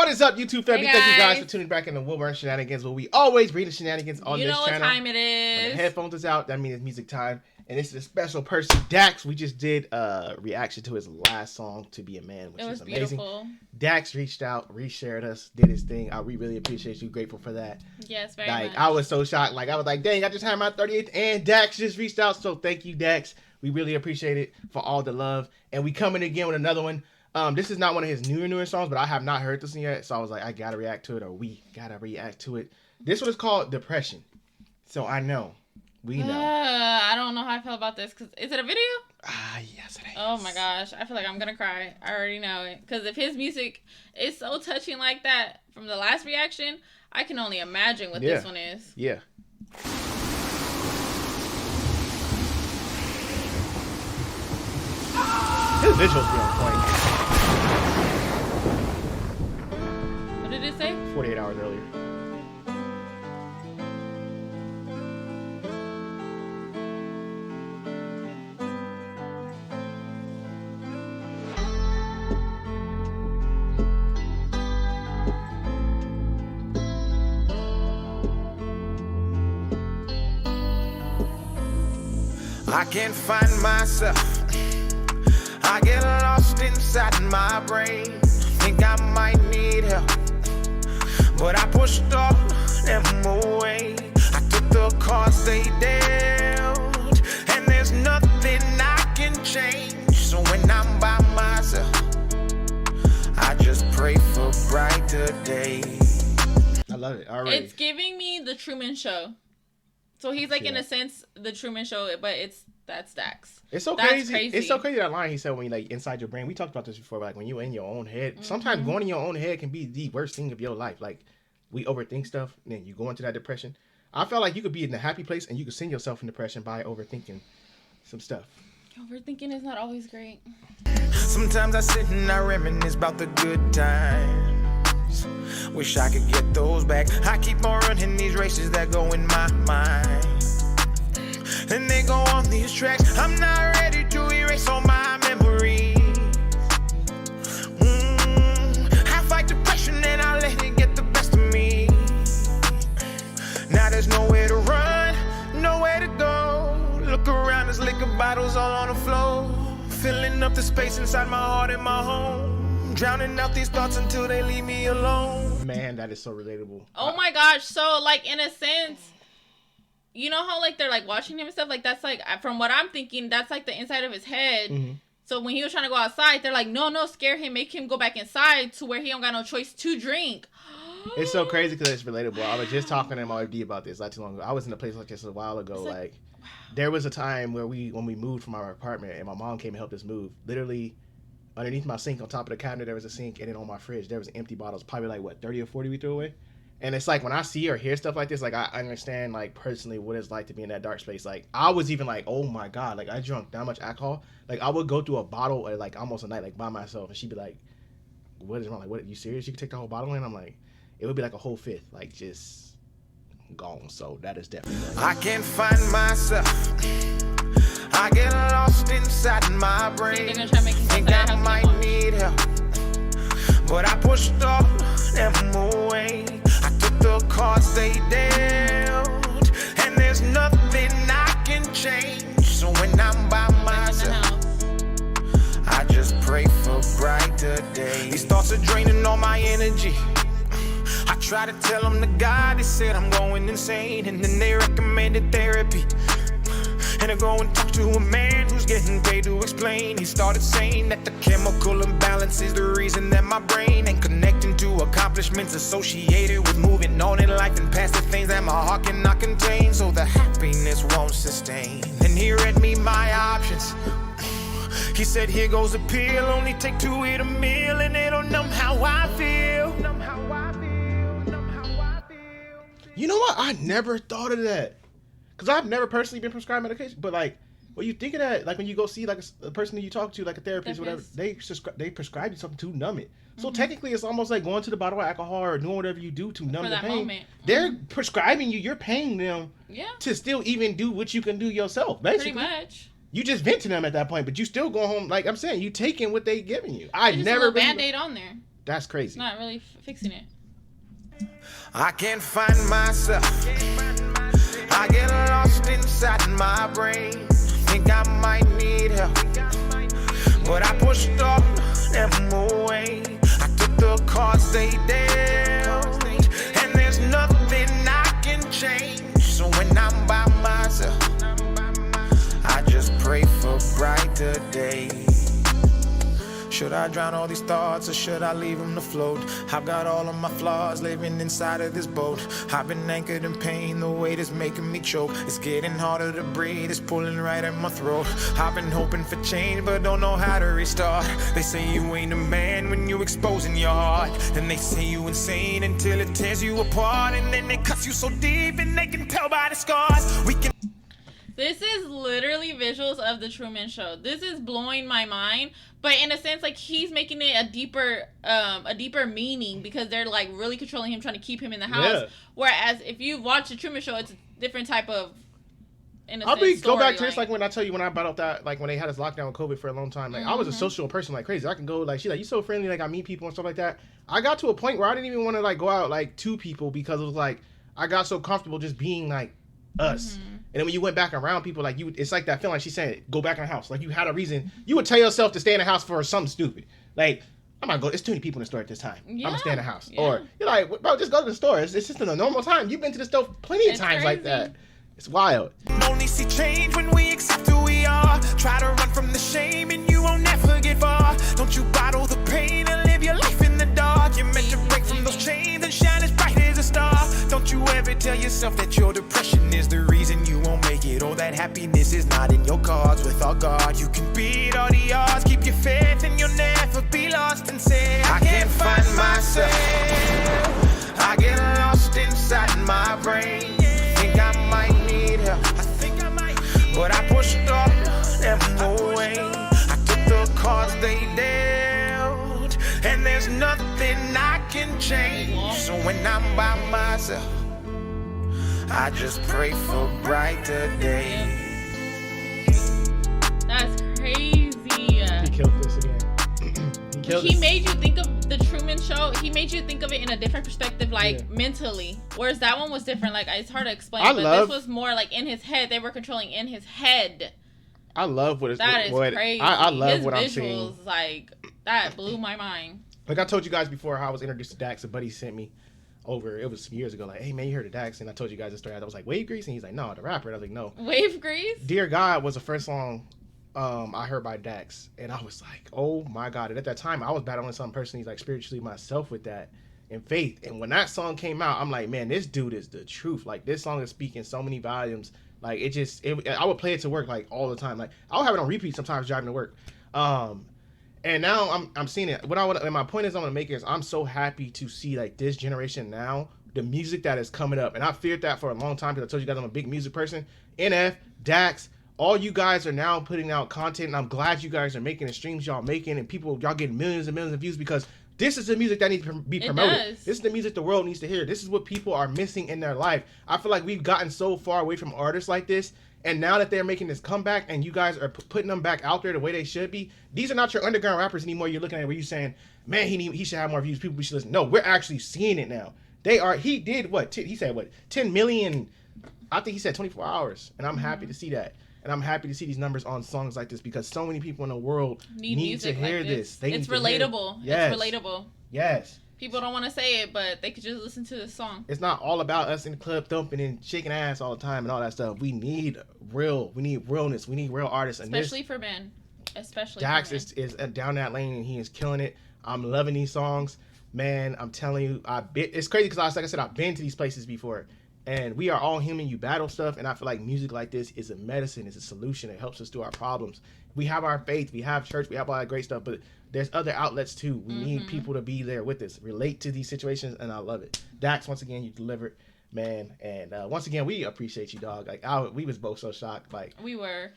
What is up, YouTube family? Hey Thank you guys for tuning back into Wilburn Shenanigans, where we always bring the shenanigans on this channel. You know what time it is. When the headphones is out, that means it's music time. And this is a special person, DAX. We just did a reaction to his last song, To Be a Man, which is amazing. Beautiful. DAX reached out, reshared us, did his thing. We really appreciate you. Grateful for that. Yes, very much. I was so shocked. I was like, dang, I just had my 38th and DAX just reached out. So thank you, DAX. We really appreciate it for all the love. And we coming again with another one. This is not one of his newer songs, but I have not heard this one yet. So I was like, I gotta react to it, or we gotta react to it. This one is called Depression. So I know. We know. I don't know how I feel about this. Cause is it a video? Yes it is. Oh my gosh. I feel like I'm gonna cry. I already know it. Cause if his music is so touching like that from the last reaction, I can only imagine what this one is. Yeah. His visuals be on point. What did it say? 48 hours earlier. I can't find myself. I get lost inside my brain. Think I might need help, but I pushed all them away. I took the cards they dealt, and there's nothing I can change. So when I'm by myself, I just pray for brighter days. I love it. All right. It's giving me the Truman Show. So he's like, in a sense, the Truman Show, but that's DAX. It's so crazy. It's so crazy, that line he said when you like inside your brain. We talked about this before, like when you're in your own head. Sometimes going in your own head can be the worst thing of your life. Like we overthink stuff, and then you go into that depression. I felt like you could be in a happy place and you could send yourself in depression by overthinking some stuff. Overthinking is not always great. Sometimes I sit and I reminisce about the good times. Wish I could get those back. I keep on running these races that go in my mind, and they go on these tracks. I'm not ready to erase all my memories. I fight depression and I let it get the best of me. Now there's nowhere to run, nowhere to go. Look around, there's liquor bottles all on the floor, filling up the space inside my heart and my home. Drowning out these thoughts until they leave me alone. Man, that is so relatable. Oh my gosh. So like, in a sense, you know how like they're like watching him and stuff, like that's like, from what I'm thinking, that's like the inside of his head. So when he was trying to go outside, they're like, no, scare him, make him go back inside to where he don't got no choice to drink. It's so crazy because it's relatable. I was just talking to my D about this not too long ago. I was in a place like this a while ago. Like there was a time where when we moved from our apartment and my mom came and helped us move, literally underneath my sink, on top of the cabinet, there was a sink, and then on my fridge, there was empty bottles, probably like, what, 30 or 40 we threw away? And it's like, when I see or hear stuff like this, like, I understand, like, personally what it's like to be in that dark space. Like, I was even like, oh my God, like, I drank that much alcohol. Like, I would go through a bottle, like, almost a night, like, by myself, and she'd be like, what is wrong? Like, what, you serious? You could take the whole bottle in? I'm like, it would be like a whole fifth, like, just gone. So, that is definitely... I can't find myself. I get lost inside my brain. Think I might need help, but I pushed all them away. I took the cards they dealt, and there's nothing I can change. So when I'm by myself, I just pray for brighter days. These thoughts are draining all my energy. I try to tell them the God, they said I'm going insane, and then they recommended therapy. And I go and talk to a man who's getting paid to explain. He started saying that the chemical imbalance is the reason that my brain ain't connecting to accomplishments associated with moving on in life and past the things that my heart cannot contain. So the happiness won't sustain. Then he read me my options. He said, here goes a pill, only take 2 at a meal, and they don't know how I feel. You know what? I never thought of that. Because I've never personally been prescribed medication, but like, when you think of that, like when you go see like a person that you talk to, like a therapist or whatever, they prescribe you something to numb it. So technically, it's almost like going to the bottle of alcohol or doing whatever you do to numb the pain. Moment. They're prescribing you. You're paying them to still even do what you can do yourself, basically. Pretty much. You just vent to them at that point, but you still go home. Like I'm saying, you taking what they giving you. I never Band-Aid on there. That's crazy. It's not really fixing it. I can't find myself. I get lost inside my brain. Think I might need help, but I pushed off, never away. I took the cards they dealt, and there's nothing I can change. So when I'm by myself, I just pray for brighter days. Should I drown all these thoughts or should I leave them to float? I've got all of my flaws living inside of this boat. I've been anchored in pain, the weight is making me choke. It's getting harder to breathe, it's pulling right at my throat. I've been hoping for change but don't know how to restart. They say you ain't a man when you exposing your heart. Then they say you insane until it tears you apart. And then it cuts you so deep and they can tell by the scars. We can. This is literally visuals of the Truman Show. This is blowing my mind, but in a sense, like he's making it a deeper meaning because they're like really controlling him, trying to keep him in the house. Yeah. Whereas if you watch the Truman Show, it's a different type of. Go back to this, like when I tell you when I brought up that, like when they had us locked down with COVID for a long time, like I was a social person like crazy. I can go like she's like you so friendly, like I meet people and stuff like that. I got to a point where I didn't even want to like go out like to people because it was like I got so comfortable just being like us. And then when you went back around people, like you, it's like that feeling like she's saying, go back in the house. Like you had a reason. You would tell yourself to stay in the house for something stupid. Like, I'm not going, it's too many people in the store at this time. Yeah. I'm going to stay in the house. Yeah. Or you're like, bro, just go to the store. It's just in a normal time. You've been to the store plenty of times crazy. Like that. It's wild. Only see change when we accept who we are. Try to run from the shame and you won't never get far. Don't you bottle the pain and live your life in the dark. You're meant to break from those chains and shine as bright as a star. Don't you ever tell yourself that your depression is the reason you won't make it, or that happiness is not in your cards. With all God, you can beat all the odds. Keep your faith and you'll never be lost and say, I can't find myself. I get lost inside my brain. Think I might need help. But I pushed off, never away. I took the cards they dealt, and there's nothing I can change. So when I'm by myself, I just pray for brighter days. That's crazy. He killed this again. He made you think of the Truman Show. He made you think of it in a different perspective, like mentally. Whereas that one was different. Like it's hard to explain, this was more like in his head. They were controlling in his head. I love what it's. That is crazy. I love his what visuals, I'm seeing. Like that blew my mind. Like I told you guys before, how I was introduced to DAX. A buddy sent me over. It was some years ago. Like, hey man, you heard of DAX? And I told you guys the story. I was like, Wave Grease, and he's like, no, the rapper. And I was like, no. Wave Grease. Dear God was the first song I heard by DAX, and I was like, oh my God. And at that time I was battling some person, he's like spiritually myself with that and faith. And when that song came out, I'm like, man, this dude is the truth. Like this song is speaking so many volumes. Like I would play it to work like all the time. Like I'll have it on repeat sometimes driving to work. And now I'm seeing it. And my point is I want to make is I'm so happy to see like this generation now, the music that is coming up. And I feared that for a long time because I told you guys I'm a big music person. NF, DAX, all you guys are now putting out content, and I'm glad you guys are making the streams y'all making, and y'all getting millions and millions of views because this is the music that needs to be promoted. This is the music the world needs to hear. This is what people are missing in their life. I feel like we've gotten so far away from artists like this, and now that they're making this comeback and you guys are putting them back out there the way they should be, these are not your underground rappers anymore. You're looking at it where you're saying, man, he should have more views. People should listen. No, we're actually seeing it now. He did what? He said what? 10 million. I think he said 24 hours, and I'm happy to see that. And I'm happy to see these numbers on songs like this because so many people in the world need to hear this. It's relatable. Yes. It's relatable. Yes. People don't want to say it, but they could just listen to the song. It's not all about us in the club thumping and shaking ass all the time and all that stuff. We need realness. We need real artists. Especially for men. Especially DAX for men. is down that lane and he is killing it. I'm loving these songs. Man, I'm telling you, it's crazy because like I said, I've been to these places before. And we are all human. You battle stuff. And I feel like music like this is a medicine. It's a solution. It helps us through our problems. We have our faith. We have church. We have all that great stuff. But there's other outlets too. We need people to be there with us. Relate to these situations. And I love it. DAX, once again, you delivered, man. And once again, we appreciate you, dog. Like we was both so shocked. Like we were.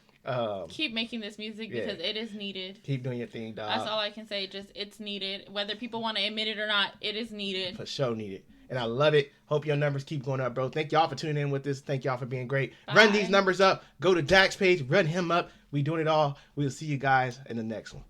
Keep making this music because it is needed. Keep doing your thing, dog. That's all I can say. Just it's needed. Whether people want to admit it or not, it is needed. For sure needed. And I love it. Hope your numbers keep going up, bro. Thank y'all for tuning in with us. Thank y'all for being great. Bye. Run these numbers up. Go to DAX page. Run him up. We doing it all. We'll see you guys in the next one.